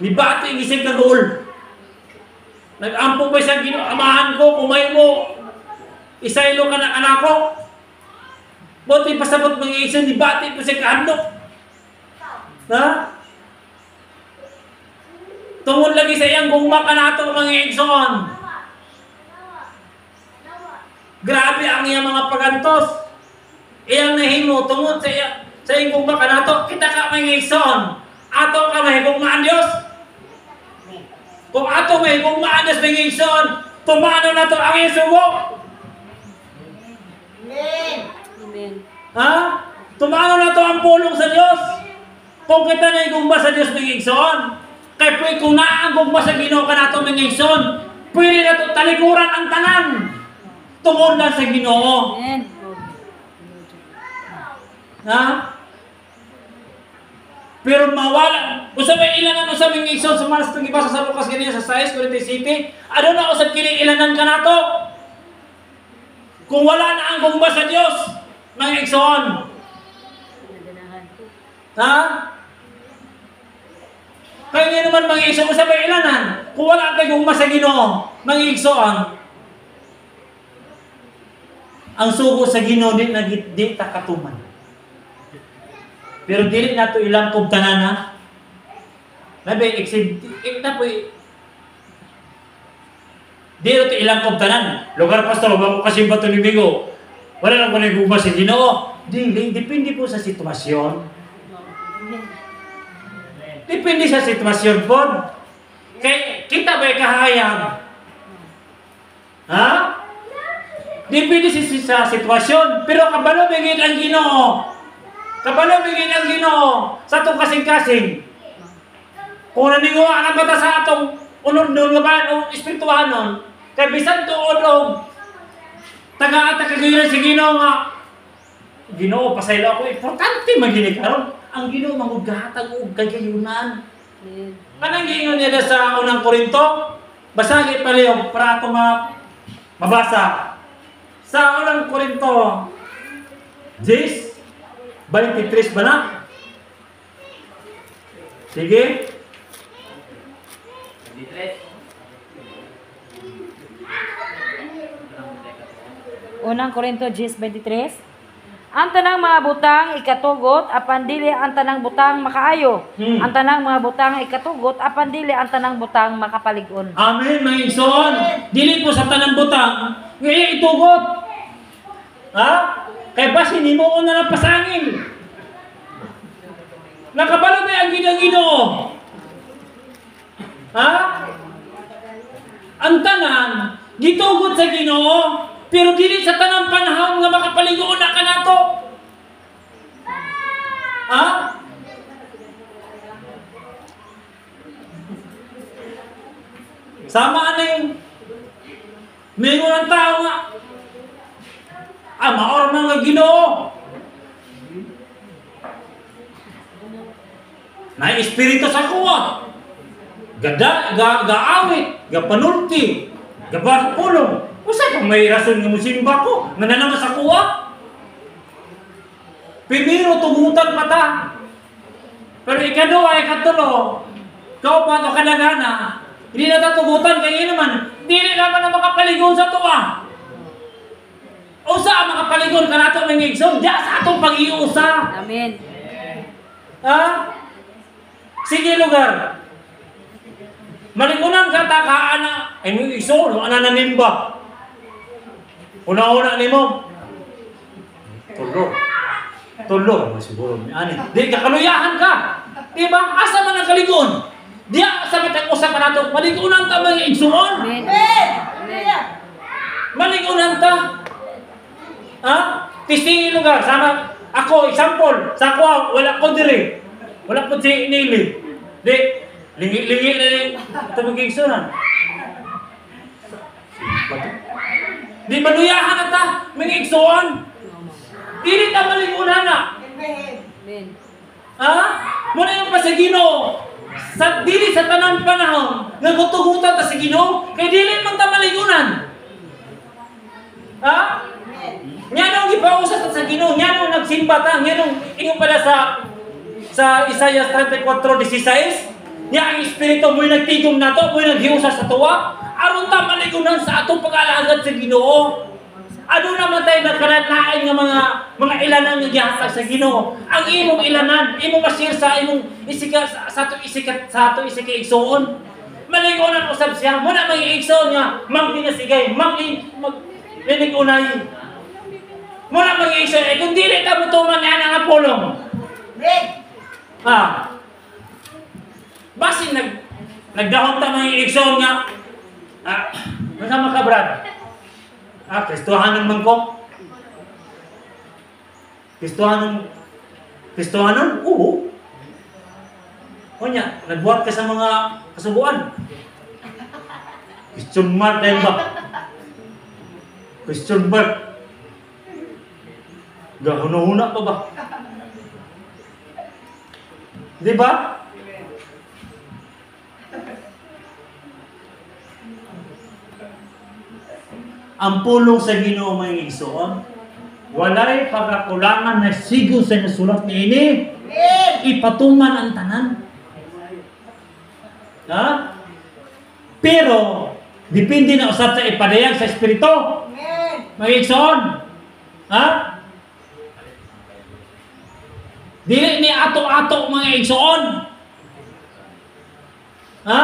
Gibate gisig ka goal. Nag-ampo ba siya Ginoo, amahan ko, kumay mo. Isaylo ka na anak ko. Buti pasabot mga igsoon, dibati po siya kahandok. Ha? Tungod lagi sa iyang gugma ka nato mga igsoon. Grabe ang iyang mga pagantos. Iyang nahimo tungod sa iyang gugma ka nato. Kita ka mga igsoon. Ato ka mahigugmaan Diyos. Kung ato mahigugmaan Diyos mga igsoon, tumano na to ang iyong subo. Amen. Ha? Tumano na to ang pulong sa Diyos. Kung kita na igugma sa Diyos mga igsoon, kaya pwede kung naang gugma sa Ginoo ka nato mga igsoon, pwede na to talikuran ang tanan. Tungod na sa Ginoo. Amen. Ha? Pero mawala. Usa may ilanan usa mga igsoon sa malas itong ibasa sa Lucas ganyan sa 6:47. Ano na usab kini ilanan ka nato? Kung wala na ang gugma sa Dios, mga igsoon. Ha? Kaya nga naman mga igsoon, usa may ilanan. kung wala tayo gugma sa Ginoo, mangigsoon, ang sugo sa Ginoo di ta katuman. Pero dili nato ilang kog tanan ha. Labi na po di nato ilang kog tanan. Lugar pastor ba kasi bato ni Bigo. Wala lang ko nagugma sa Ginoo. Depende po sa sitwasyon. Depende sa sitwasyon po. Kay kita ba'y kahayag? Ha? Depende sa sitwasyon. Pero kabalo bigit ang Ginoo. Kabalo bigit ang Ginoo sa itong kasing-kasing. Kung naninguha ang bata sa atong unod-unod o espirituhanon, kay bisan tuod o taga-ata kagayon si Ginoo nga, Ginoo, pasaylo ako, importante magini karon. Ang Ginoo mangudgahatag og kagayunan. Kanang giingon niya sa unang Korinto, basagi palihog para ato mabasa. Sa unang Korinto 10:23 ba na? Sige. 1 Korinto 10:23. Ang tanang mga butang ikatugot apan dili ang tanang butang makaayo. Ang tanang mga butang ikatugot apan dili ang tanang butang makapalig-on. Amen, mga igsoon. Dili po sa tanang butang, ngayon itugot. Ha? Kaya ba sinimuon na ng pasangin? Nakabalo ba ang Ginoo? Ha? Ang tanan, gitugot sa Ginoo, pero dili sa tanang panahon nga makapaligoon na ka nato. Ha? Sama na yung mayroon ang tao nga. Maor mga Ginoo. Na espiritu sa kuwa. Gaawit, gapanulti, gabapulong. Usa pa may rason nga musimba ko, nananaman sa kuwa. Pibiro tugutan pa ta. Pero ikaduwa, ikatulo, kao pa ito kadagana, hindi na tatugutan, kaya naman, hindi naman na makapaligon sa tuwa. Usa makapaligon ka nato ng igsoon, diya sa atong pag-iusa. Amen. Ha? Sige lugar. Malikunan ka takaan na, ay mo igsoon, ano na nimba. Una-una ni mo. Tulo. Siguro. Di kakaluyahan ka. Diba? Asa man ang kaligon? Diya sa matag-usa ka nato. Malikunan ta mga igsoon. Amen. Malikunan ta. Ha? Tistingi lugar. Sama ako, example. Sa ako, wala ko diri. Wala ko si Nili. Di, lingi na rin. Ito mag-igsunan. Di manuyahan na ta. Mga igsuon. Dili ta malikunan na. Amen. Ha? Muna yung pa sa Ginoo. Sa dili sa tanang panahon, nagutugutan ta sa Ginoo, kay dili man ta maligunan. Ha? Nya nung gipausa ta sa Ginoo, nya nung nagsimba ta, nya nung ingon pala sa Isaiah 34:16, nya ang espiritu mo'y nagtigom nato, mo'y naghiusa sa tuwa, aron ta maligunan sa atong pag-alagad sa Ginoo. Ano naman tayo nagkaranain ng mga ilanan nga gihatag sa Ginoo? Ang imong ilanan, imong masir sa imong sa ato igsoon. Maligunan usab siya, mo na may igsoon nga mang pinasigay, linig unay. Mo na may igsoon, kung dili ta mo tuman na nga pulong. Ha? Basin nagdahon ta mga igsoon nga. Masama ka, Brad? Kristohanon man ko. Kristohanon? Oo. O niya, nagbuhat ka sa mga kasubuan. Question mark dahil ba? Question mark. Gahuna-huna pa ba? Di ba? Ang pulong sa Ginoo mga igsoon, walay pagkakulangan na sigo sa nasulat ni ini. Ipatuman ang tanan. Ha? Pero, depende na usap sa ipadayag sa Espiritu. Mga igsoon. Ha? Dili ni ato-ato mga igsoon. Ha?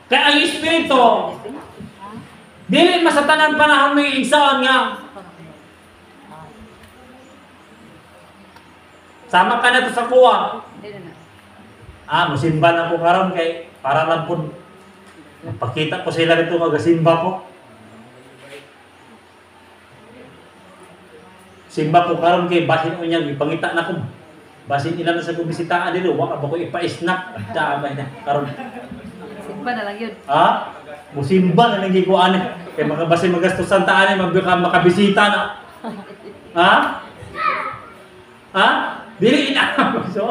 Kaya ang Espiritu, dili masatanan panahon mga igsoon nga. Sama ka na to sa kuwa. Musimba na po karon kay para lang po pakita ko sila rito magasimba po. Simba po karon kay basin unya gipangita na ko. Basin ilan na sa kubisitaan dito, wa ba ko ipa-snap. Damay na karon. Simba na lang yun. Musimba na lang gikuan kay basin magastusan taan makabisita na. Dili ina. So,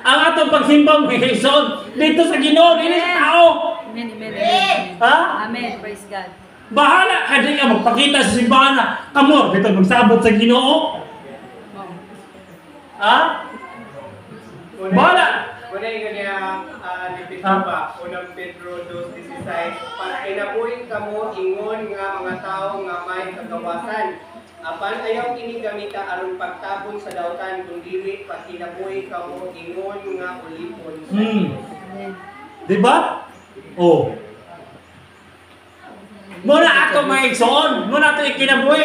ang atong pagsimba mga igsoon dito sa Ginoo, dili sa tao. Amen, amen, amen. Amen, praise God. Bahala ka di ka magpakita sa simbahan na kamor dito magsabot sa Ginoo. Bahala. Una yung niya ni Pedro ba? Unang Pedro 2:16. Pag kinabuhin kamo ingon nga mga tao nga may kagawasan. Apan ayaw kini gamita aron pagtabon sa dautan kun dili pag kinabuhi kamo ingon nga ulipon sa Dios. Diba? Muna ato mga igsoon, muna ato ikinabuhi.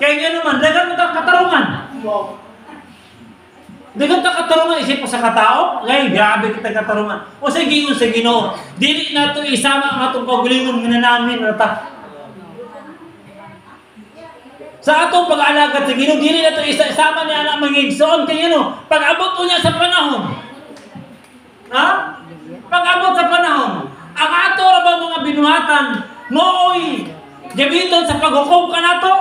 Kaya nga naman, dagan mo ito katarungan. Dagan ito katarungan, isip mo sa katao. Ngay, grabe kita katarungan. O sa Ginoo, dili na ito isama ang atong kagulingon nga namin. Sa atong pag-alagad sa Ginoo, dili na ito isama niya ang mga igsoon. Kaya pag-abot ko niya sa panahon. Pag-abot sa panahon, ang ato ra ba mga binuhatan, mooy gamiton sa paghukom ka nato?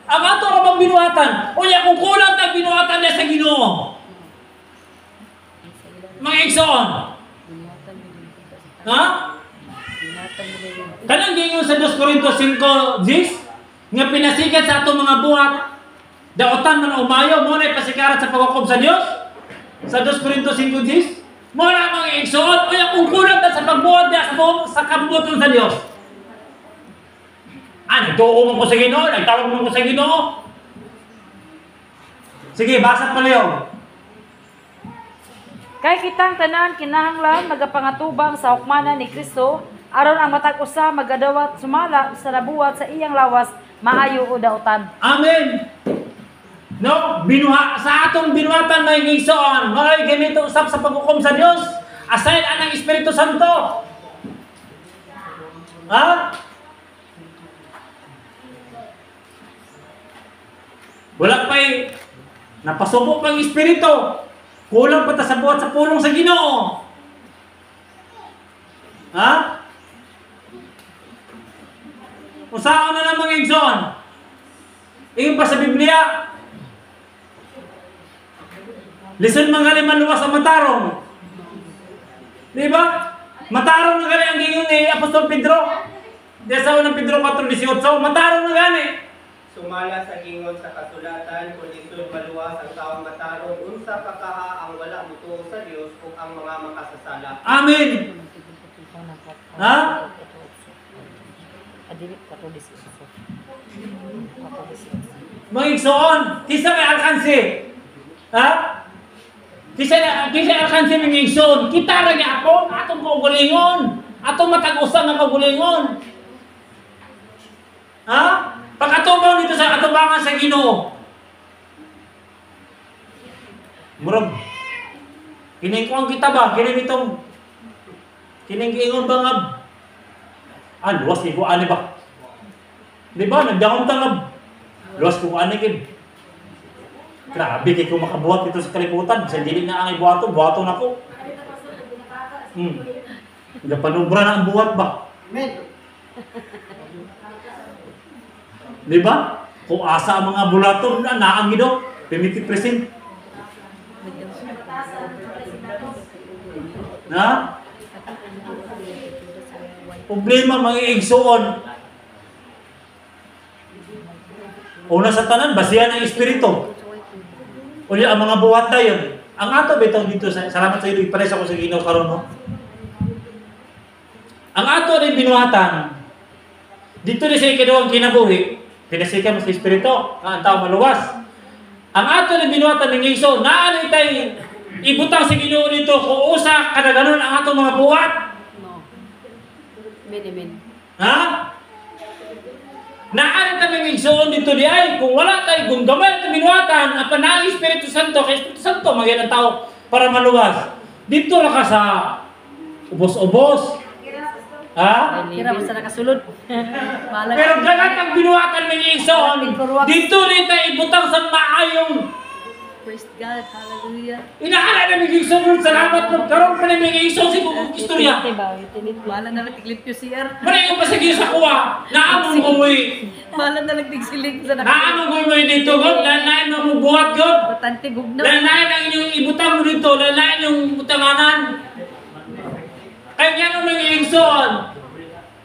Ang ato ra bang binuhatan, unya kung kulang tag binuhatan niya sa Ginoo. Mga igsoon. Kanang gingon sa 2 Corintios 5:10 nga pinasikat sa atong mga buhat, daotan man umayo mo na pasikarat sa paghukom sa Dios. Sa 2 Corintios 5:10 mo na mga igsoon, unya kung kulang ta sa pagbuhat niya sa kabubuton sa Dios. Nagtuo mo ko sa Ginoo, nagtawag mo ko sa Ginoo. Sige, basa pa Leo. Kay kitang tanan kinahanglan magapangatubang sa hukmanan ni Kristo aron ang matag usa magadawat sumala sa nabuhat sa iyang lawas maayo o dautan. Amen. No, sa atong binuhatan may igsoon, mga gamito usab sa paghukom sa Dios. Aside anang Espiritu Santo. Wala pa'y napasubok pang Espiritu. Kulang pa ta sa buhat sa pulong sa Ginoo. Usaon na lang mga igsoon. Ingin pa sa Biblia. Listen mga liman luwas ang matarong. Diba? Matarong na gani ang gingon ni Apostol Pedro. Sa unang Pedro 4:18. Matarong na gani. Sumala sa gingon sa kasulatan kung isod maluwas ang taong matarong unsa pa kaha ang wala mutuo sa Dios kung ang mga makasasala. Amen. Mga igsoon, kisa may alkansi. Kisa alkansi mga igsoon. Kita ra niya ako, atong kaugalingon. Atong matag-usan ng kaugalingon. Pag-atubaw dito sa atubangan sa Ginoo. Murag, kining kuang kita ba? Kining ingon ba nga? Luwas ni ko ani ba? Di ba? Nagdahon tangab. Luwas ko ani kin. Grabe kay ko makabuhat dito sa kalibutan. Sa dili na ang buhaton ako. Gapanubra na ang buhat ba? Amen. Di ba? Kung asa ang mga bulaton na naang Ginoo, primitive present. Problema mga igsoon. Una sa tanan, basihan ang Espiritu. Uli ang mga buhat dayon. ang ato bitong dito, salamat sa iyo, ipares ako sa Ginoo karon no. Ang ato rin binuhatan, dito rin sa ikaduhang kinabuhi, pinasikan mo sa Espiritu, ang tao maluwas. Ang ato rin binuhatan ng Iso, naanay tayo ibutang sa Ginoo dito, kung usa kada ganon ang atong mga buhat. No. Amen. Ha? Naanay tayo ng Iso dito di ay, kung wala tayo, kung gamay ito binuhatan, ang panang Espiritu Santo, kay Espiritu Santo, magyan ang tao para maluwas. Dito lang ka sa ubos-ubos. Ha? Kira basta nakasulod. Bahala. Pero dagat ang binuhatan ng Ison, dito rin tayo ibutang sa maayong Praise God. Hallelujah. inaala na ng Ison, salamat mo, karoon pa na ng Ison sa buong istorya. Bahala na lang tiglip yung CR. Maraming pasagin sa kuwa, naamong umuwi, Bahala na lang tigsilig sa naamong umuwi dito, God, lalain mo mong buhat, God, Batante gugnaw. lalain ang inyong ibutang mo dito, lalain yung butanganan. Kaya nga nung ng Ison,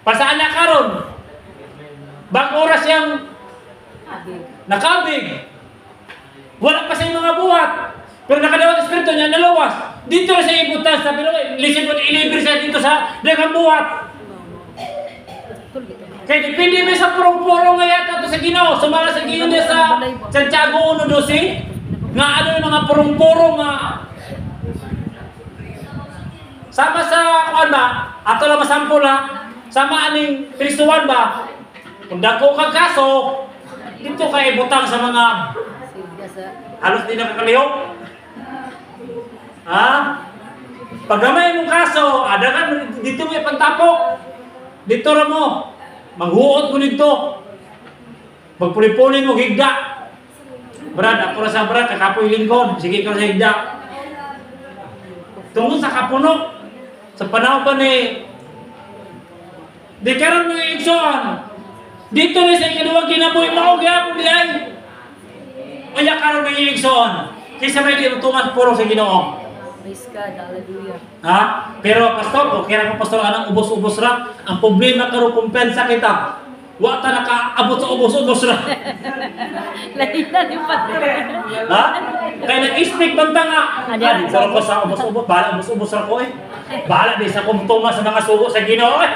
pasaan na karon, bang oras yung nakabig, wala pa sa mga buhat, pero nakadawat espiritu niya nalawas. Dito na sa ibutas, sabi nyo, listen mo, ilibir siya dito sa dagang buhat. Kaya depende mo sa purong-purong nga yata ito sa Ginoo. Sumala sa Ginoo niya sa Santiago 1:12, nga ano yung mga purong-purong nga sama sa kuan ba? Ato lang masampol ha. Sama aning Kristuan ba? Kung dako kang kaso, dito kay butang sa mga halos di nakakalihok. Ha? Pag gamay mong kaso, adagan dito may pantapok. Dito ra mo. Maghuot mo dito. Magpuli-puli mo higda. Brad, ako ra sa brad, kakapoy lingkod. Sige ka sa higda. Tungkol sa kapuno. Sa panahon pa ni di karon mga igsoon. Dito na sa ikaduhang kinabuhi mao gyapon di ay. Unya karon mga igsoon. Kaysa may di tumas puro sa Ginoo. Praise God. Hallelujah. Ha? Pero pastor, okay ra ko pastor anang ubos-ubos ra. Ang problema karon kumpensa kita. Wa ta nakaabot sa ubos-ubos ra. Lain na yung pastor. Ha? Kaya nag-speak banta nga. Adi, pero ko sa ubos-ubos, bahala ubos-ubos ra ko eh. Bahala di sa kumtuma sa mga sugo sa Ginoo eh.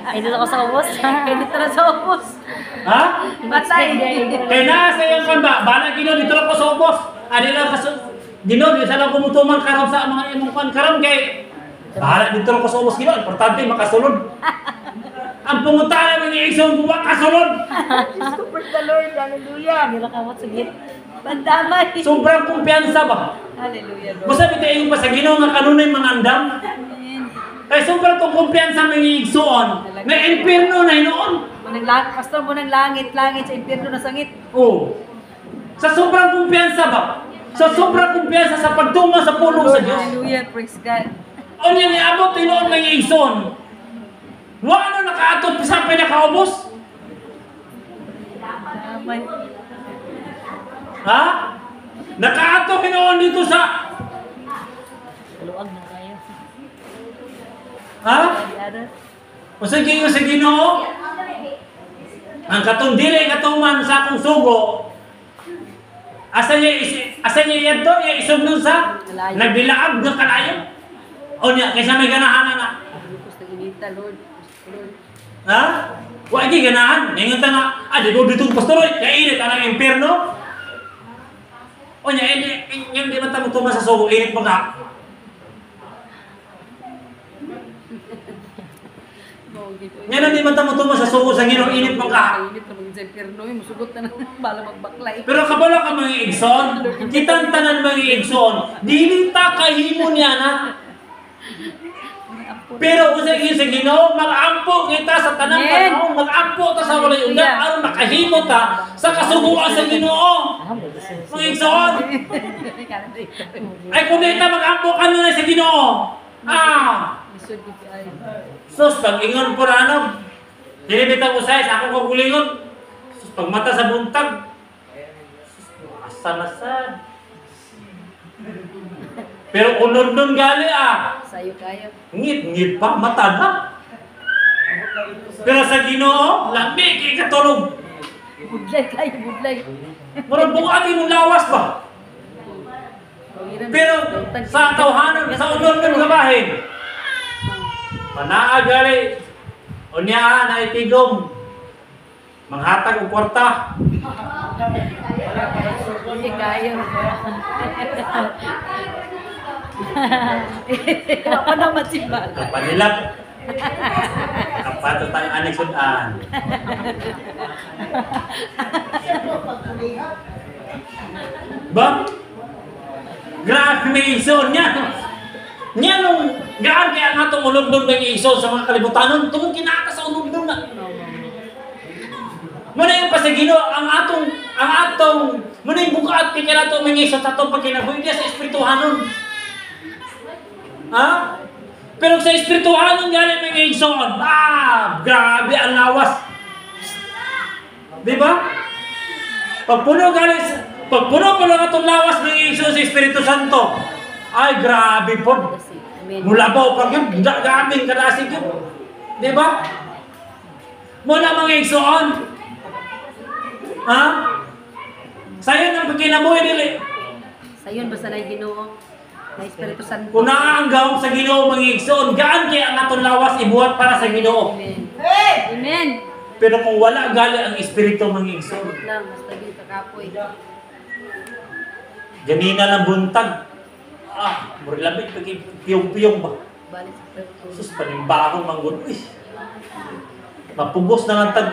Ay, dito ako sa ubos. Ay, dito na sa ubos. Ha? Batay. Kaya nasa yung kan ba? Bahala Ginoo dito lang ko sa ubos. Adi lang kaso Ginoo di sa lang kumutuman karon sa mga imong kan karon kay bahala dito lang ko sa ubos Ginoo. Importante makasulod. Ang pungutana ng isang buwa kasulod. Praise the Lord. Hallelujah. Hindi lang kamot sagit. Bandamay. Sobrang kumpiyansa ba? Hallelujah, Lord. Basta bitayin pa sa Ginoo nga kanunay mangandam. Amen. Kaya sobrang itong kumpiyansa ng igsoon. May impyerno na hinoon. Pastor mo ng langit sa impyerno na sangit. Oo. Sa sobrang kumpiyansa ba? Sa sobrang kumpiyansa sa pagtungo sa pulong sa Diyos. Hallelujah. Praise God. O niya niabot hinoon ng igsoon. Wano nakaatod sa pinakaubos? Damay. Ha? Nakaatod hinoon dito sa... Luwag na kayo. Ha? Yara. O sa Ginoo? Ang katong dili katuman sa akong sugo. Asa niya yadto? Iya isog nun sa nagbilaag ng kalayo. O niya, kaysa may ganahan na. Gusto ginita, Lord. Lord. Ha? Wa di ganahan. Ingon ta nga, di ko dito pastor, kay init ang impierno. O niya, yung di man ta mo sa sugo, init mo ka. Ngayon di man ta mo sa sugo sa Ginoo, init mo ka. Init na maging sa impyerno, musugot na ng bala magbaklay. Pero kabalo ka mga igsoon, kitang tanan mga igsoon, dili ta kahimo niya na. Pero kung sa Ginoo, mag-ampo kita sa tanang panahon, mag-ampo ta sa walay ugat, aron makahimo ta sa kasuguan sa Ginoo. Mga igsoon. Ay kung di ta mag-ampo ka na sa Ginoo. Sus, pag ingon po na ano, dinibitang usay sa akong kagulingon. Sus, pag mata sa buntag, asa-asad. Pero unod nun gali Sayo kayo. ngit pa, mata na. Pero sa Ginoo, lamig, ikatulog. Budlay kayo, budlay. Marang buhati mong lawas ba? Pero sa tawhanon, sa unod ng gabahin, panaagali, unya na itigom, manghatag og kwarta. Hindi kaya. Wala naman si Bal. Kapanilap. Kapatot ang aniksudan. Ba? Grabe may ison niya. Niya nung gaan kaya nga itong ulundon ng ison sa mga kalibutanon, itong kinaka sa ulundon na. Muna yung pasagino, ang atong, muna yung bukaat kaya na itong mga ison sa itong pagkinabuhi niya sa espirituhanon. Ha? Pero sa espirituhanon galing mga ison, grabe ang lawas. Diba? Pagpuno pa lang itong lawas ng ison sa Espiritu Santo, ay grabe po. Mulabaw pag yun, gaming kadasig yun. Diba? Muna mga ison. Ha? Sa'yo nang pagkinabuhi nila. Sayon basta na Ginoo. Na Espiritu Santo. Kung naaanggawang sa Ginoo mga igsoon, gaan kaya ang atong lawas ibuhat para sa Ginoo. Amen. Amen. Pero kung wala gali ang Espiritu mga igsoon, Lang, basta dito kapoy. ganina lang buntag. Murilabit, piyong-piyong ba? Balik sa Espiritu. Sus, panimbaho manggun. Uy, mapugos na lang tag.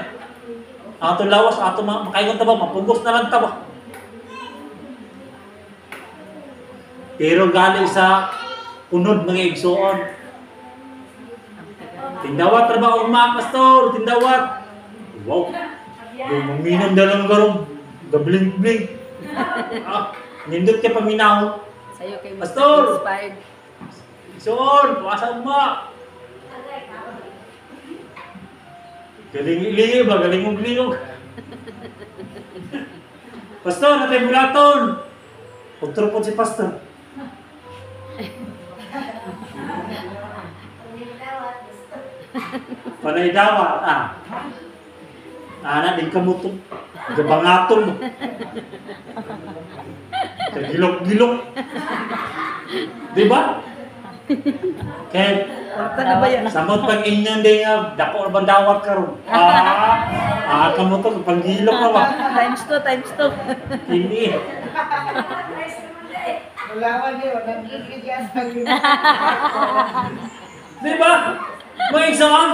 Ang atong lawas, atong makaingon taba, mapugos na lang taba. Pero gali sa unod mga igsoon. Tindawat trabaho mga pastor, tindawat. Wow. Guminom na lang garong. Gabling-bling. Nindot ka paminaw. Sayo kay Pastor! inspired. Igsoon, puwasan mo. Galing-ilingi ba? Galing-ug-lingog. Pastor, natay mulaton. Pagtropon si pastor. Panay dawat, Ana, din kamutong. Gabangatong mo. Kagilok-gilok. Diba? Kaya, Ano ba yan? samot pag inyon din nga, dako bang dawat karon. Kamutong, panggilok na ba? Times 2, times 2. Hindi. Malawan niyo, nagkikigyan sa Diba? Mga igsoon,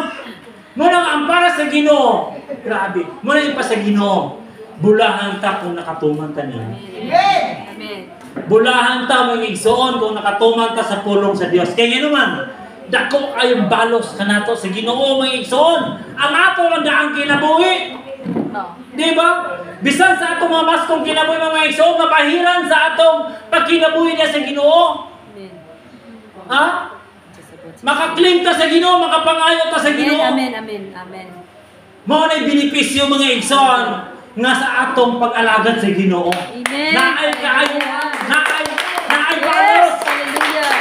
muna nga ang para sa Ginoo. Grabe. Muna yung pa sa Ginoo. Bulahan ta kung nakatuman ka niya. Amen! Amen. Bulahan ta mga igsoon kung nakatuman ka sa pulong sa Dios. Kaya naman, dako kayong balos ka nato sa Ginoo mga igsoon. Ang ato ang daang kinabuhi. No. Diba? Bisan sa atong mga maskong kinabuhi mga igsoon, mapahiran sa atong pagkinabuhi niya sa Ginoo. Amen. Ha? Makaklaim ka sa Ginoo, makapangayo ka sa Ginoo. Amen, amen, amen. Mao na'y benepisyo mga igsoon nga sa atong pag-alagad sa Ginoo. Amen. Naay kaayo, naay Yes! balos. Hallelujah!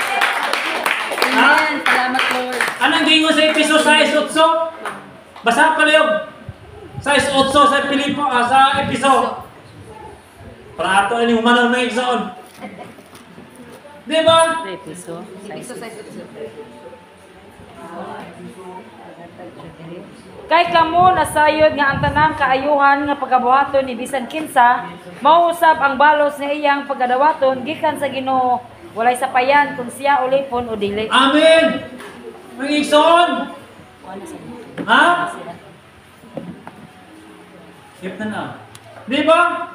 Amen. Salamat, Lord. Anong gingon sa Episo 6:8? Basa pala yung 6:8 sa Pilipo, sa Episo. Para ato ini humanaw mga igsoon. Di ba? Episo. Kay kamo nasayod nga ang tanang kaayuhan nga pagabuhaton ni bisan kinsa mausab ang balos nga iyang pagadawaton gikan sa Ginoo walay sapayan kung siya ulipon o dili. Amen. Mga igsoon. Ha? Yep na na. Di ba?